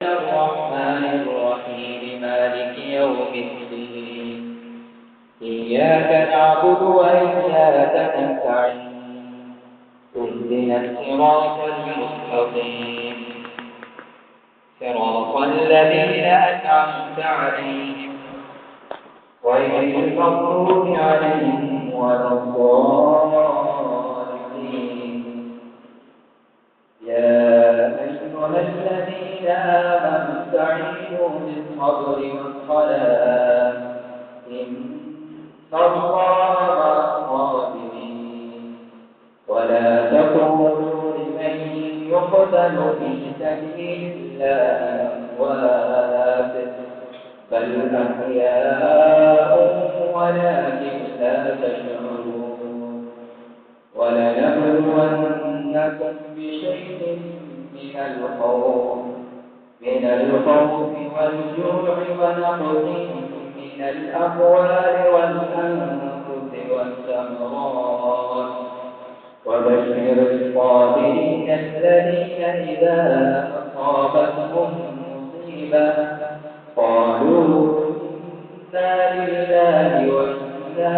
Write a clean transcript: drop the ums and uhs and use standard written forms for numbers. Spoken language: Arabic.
الرحمن الرحيم مالك يوم الدين إياك نعبد وإياك نستعين اهدنا الصراط المستقيم صراط الذين أنعمت عليهم غير المغضوب عليهم ولا الضالين يا أيها الذين آمنوا استعينوا بالصبر والصلاة إن الله مع الصابرين ولا تقولوا لمن يقتل في سبيل الله أموات بل أحياء ولكن لا تشعرون ولنبلونكم بشيء من الخوف والجوع ونقص من الأموال والأنفس والثمرات وبشر الصابرين الذين إذا أصابتهم مصيبة قالوا إنا لله وإنا